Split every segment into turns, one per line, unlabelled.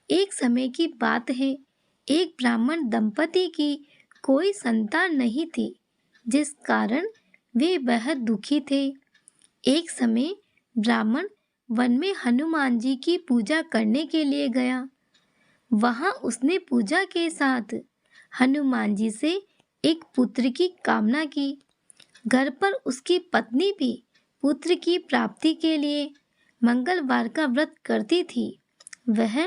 एक समय की बात है, एक ब्राह्मण दंपति की कोई संतान नहीं थी, जिस कारण वे बेहद दुखी थे। एक समय ब्राह्मण वन में हनुमान जी की पूजा करने के लिए गया। वहां उसने पूजा के साथ हनुमान जी से एक पुत्र की कामना की। घर पर उसकी पत्नी भी पुत्र की प्राप्ति के लिए मंगलवार का व्रत करती थी। वह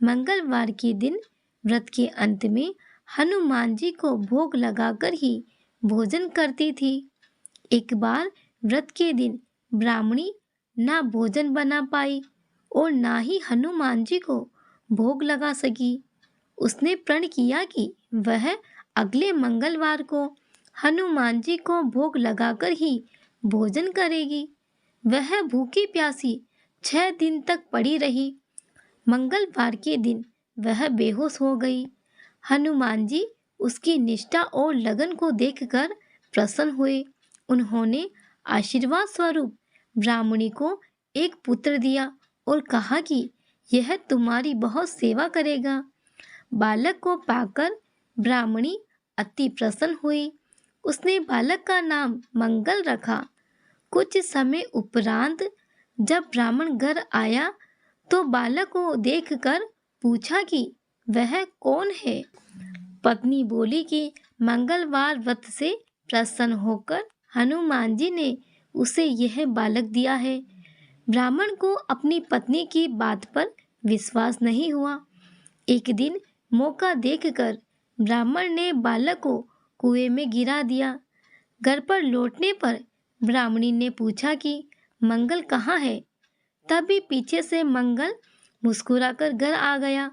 मंगलवार के दिन व्रत के अंत में हनुमान जी को भोग लगाकर ही भोजन करती थी। एक बार व्रत के दिन ब्राह्मणी ना भोजन बना पाई और ना ही हनुमान जी को भोग लगा सकी। उसने प्रण किया कि वह अगले मंगलवार को हनुमान जी को भोग लगाकर ही भोजन करेगी। वह भूखी प्यासी 6 दिन तक पड़ी रही। मंगलवार के दिन वह बेहोश हो गई। हनुमान जी उसकी निष्ठा और लगन को देखकर प्रसन्न हुए। उन्होंने आशीर्वाद स्वरूप ब्राह्मणी को एक पुत्र दिया और कहा कि यह तुम्हारी बहुत सेवा करेगा। बालक को पाकर ब्राह्मणी अति प्रसन्न हुई। उसने बालक का नाम मंगल रखा। कुछ समय उपरांत जब ब्राह्मण घर आया तो बालक को देखकर पूछा कि वह कौन है। पत्नी बोली कि मंगलवार व्रत से प्रसन्न होकर हनुमान जी ने उसे यह बालक दिया है। ब्राह्मण को अपनी पत्नी की बात पर विश्वास नहीं हुआ। एक दिन मौका देखकर ब्राह्मण ने बालक को कुएं में गिरा दिया। घर पर लौटने पर ब्राह्मणी ने पूछा कि मंगल कहाँ है। तभी पीछे से मंगल मुस्कुराकर घर आ गया।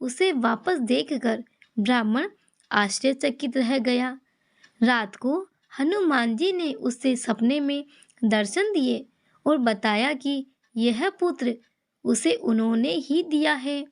उसे वापस देखकर ब्राह्मण आश्चर्यचकित रह गया। रात को हनुमान जी ने उससे सपने में दर्शन दिए और बताया कि यह पुत्र उसे उन्होंने ही दिया है।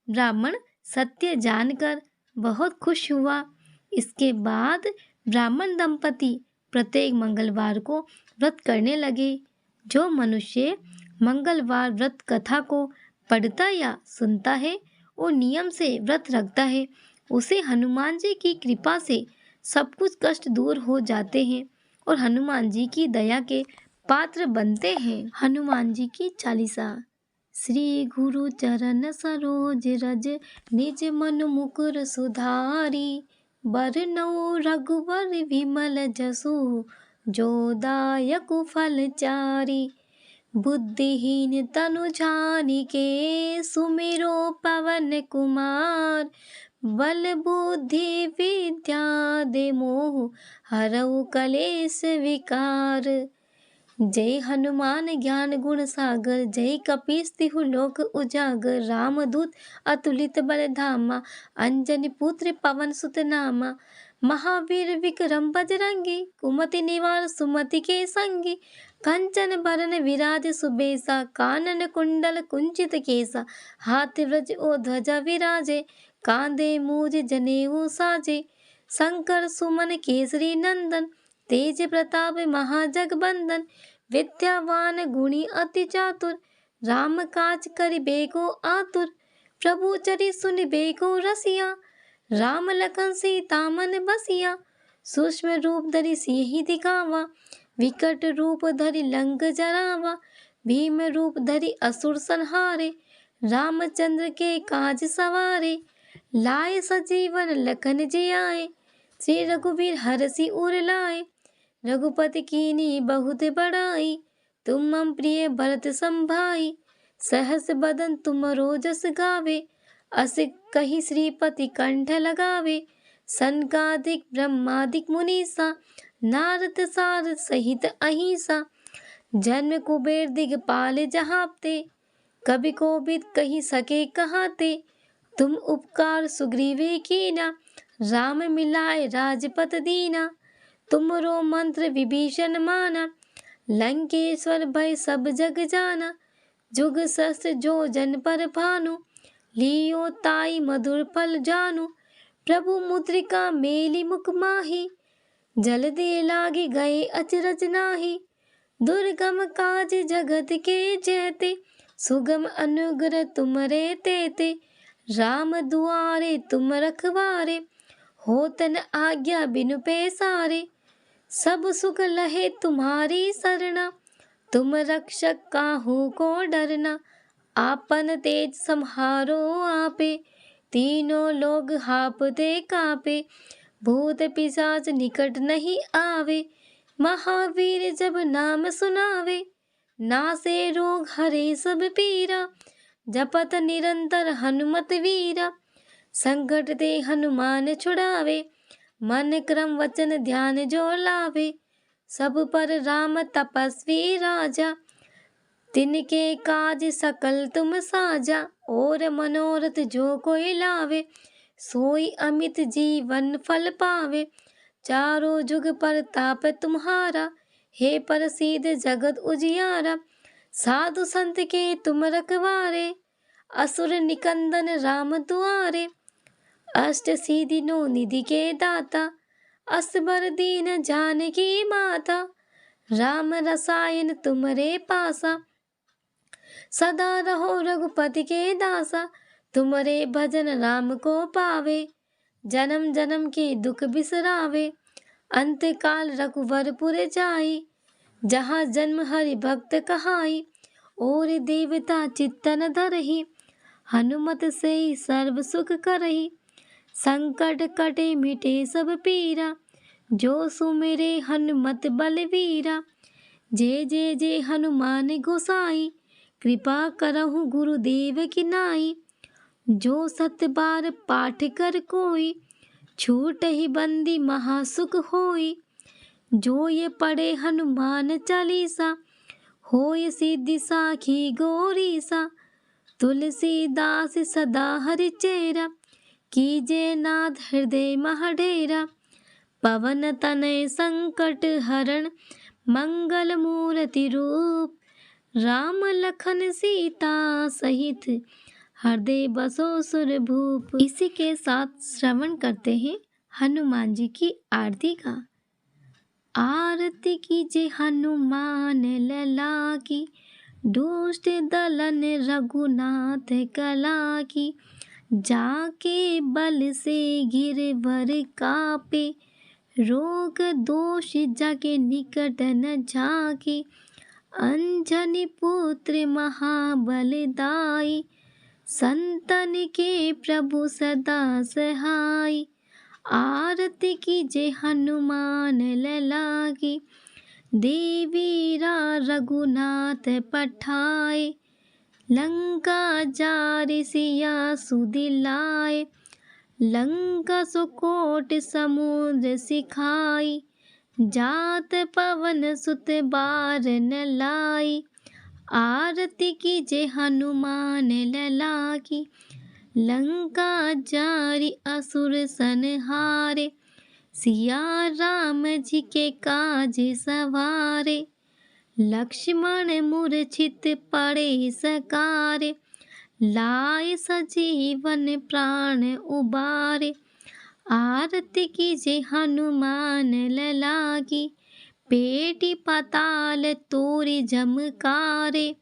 ब्राह्मण सत्य जानकर बहुत खुश हुआ। इसके बाद ब्राह्मण दंपति प्रत्येक मंगलवार को व्रत करने लगे। जो मनुष्य मंगलवार व्रत कथा को पढ़ता या सुनता है और नियम से व्रत रखता है, उसे हनुमान जी की कृपा से सब कुछ कष्ट दूर हो जाते हैं और हनुमान जी की दया के पात्र बनते हैं। हनुमान जी की चालीसा। श्री गुरु चरण सरोज रज निज मन मुकुर सुधारी। बरनउँ रघुवर विमल जसु जो दायक फल चारि। बुद्धिहीन तनु जानिके सुमिरो पवन कुमार। बल बुद्धि विद्या दे मोह हरऊ कलेश विकार। जय हनुमान ज्ञान गुण सागर जय कपीस तिहु लोक उजागर। रामदूत अतुलित बल धामा अंजनी पुत्र पवन सुत नामा। महावीर विक्रम बजरंगी कुमति निवार सुमति के संगी। कंचन बरन विराज सुबेसा कानन कुंडल कुंचित केसा। हाथ व्रज ओ ध्वजा विराजे कांधे मूज जनेऊ साजे। शंकर सुमन केसरी नंदन तेज प्रताप महाजगबंदन। विद्यावान गुणी अति चातुर राम काज करिबेको आतुर। प्रभु चरि सुनिबेको रसिया राम लखन सीता मन बसिया। सूक्ष्म रूप धरि सियहि दिखावा विकट रूप धरि लंक जरावा। भीम रूप धरि असुर संहारे रामचंद्र के काज सवारे। लाए सजीवन लखन जियाए श्री रघुवीर हरषि उर लाए। रघुपति कीन्ही बहुत बड़ाई तुम मम प्रिय भरत संभाई। सहस बदन तुमरो जस गावे अस कहि श्रीपति कंठ लगावे। सनकादिक ब्रह्मादिक मुनीसा नारद सारद सहित अहिंसा। जन्म कुबेर दिगपाल जहाते कवि कोविद कहि सके कहाते। तुम उपकार सुग्रीवे कीना राम मिलाए राजपत दीना। तुमरो मंत्र विभीषण माना लंकेश्वर भय सब जग जाना। जुग सहस्त्र जो जन पर भानु लियो ताई मधुर फल जानू। प्रभु मुद्रिका मेली मुख माही जल दे लागे गए अचरज नाही। दुर्गम काज जगत के जेते सुगम अनुग्रह तुमरे तेते। राम दुआरे तुम रखवारे, होत न आज्ञा बिनु पैसारे। सब सुख लहे तुम्हारी सरना, तुम रक्षक काहू को डरना। आपन तेज सम्हारो आपे, तीनों लोग हापते कापे। भूत पिशाच निकट नहीं आवे, महावीर जब नाम सुनावे। नासे रोग हरे सब पीरा, जपत निरंतर हनुमत वीरा। संकट ते हनुमान छुड़ावे, मन क्रम वचन ध्यान जो लावे। सब पर राम तपस्वी राजा, तिनके काज सकल तुम साजा। और मनोरथ जो कोई लावे, सोई अमित जीवन फल पावे। चारों जुग परताप तुम्हारा, हे प्रसिद्ध जगत उजियारा। साधु संत के तुम रखवारे, असुर निकंदन राम दुआरे। अष्ट सिद्धि नौ निधि के दाता, असबर दीन जानकी माता। राम रसायन तुम्हारे पासा, सदा रहो रघुपति के दासा। तुम्हारे भजन राम को पावे, जन्म जन्म के दुख बिसरावे। अंत काल रघुवरपुर जाई, जहाँ जन्म हरि भक्त कहाई। और देवता चित्तन धरहि, हनुमत से सर्व सुख करहि। संकट कटे मिटे सब पीरा, जो सुमिरे हनुमत बलवीरा। जय जय जय हनुमान गोसाई, कृपा करहु गुरुदेव की नाई। जो सत बार पाठ कर कोई, छूट ही बंदी महासुख होई। जो ये पढ़े हनुमान चालीसा, होय सिद्धि साखी गौरीसा। तुलसीदास सदा हरि चेरा, कीजे नाथ हृदय महडेरा। पवन तनय संकट हरण, मंगल मूर्ति रूप। राम लखन सीता सहित, हृदय बसो सुर भूप। इसी के साथ श्रवण करते हैं हनुमान जी की आरती का। आरती कीजे हनुमान लला की, दुष्ट दलन रघुनाथ कला की। जाके बल से गिरवर कापे, रोग दोष जाके निकट न झाके। अंजनी पुत्र महाबलदाई, संतन के प्रभु सदा सहाय। आरती कीजे हनुमान लला की, देवीरा रघुनाथ पठाए। लंका जारि सिया सुदिलाए, लंका सुकोट समुद्र सिखाई। जात पवन सुत बार न लाई, आरती कीजे हनुमान लला की। लंका जारि असुर संहारे, सिया राम जी के काज सवारे। लक्ष्मण मूर्छित पड़े सकारे, लाए सजीवन प्राण उबारे। आरती कीजे हनुमान लला की, पेटी पाताल तोरि झमकारे।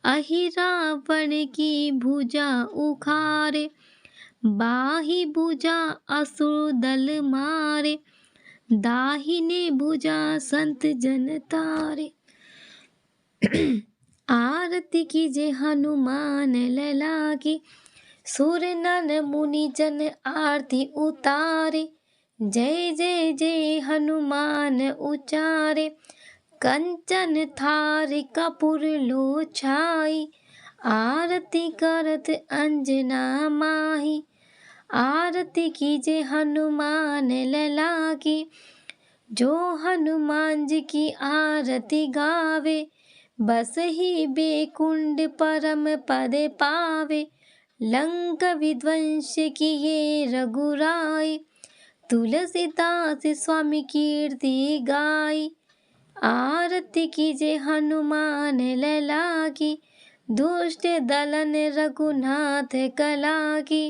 अहि रावण की भुजा उखारे, बाही भुजा असुर दल मारे। दाहिने भुजा संत जन तारे। आरती कीजे हनुमान लला की, सुर नर मुनि जन आरती उतारे। जय जय जय हनुमान उचारे, कंचन थार कपूर लो छाई। आरती करत अंजना माही, आरती कीजे हनुमान लला की। जो हनुमान जी की आरती गावे, बस ही बेकुंड परम पद पावे। लंक विध्वंस किए रघुराई, तुलसीदास स्वामी कीर्ति गाई। आरती कीजे हनुमान लला की, दुष्ट दलन रघुनाथ कला की।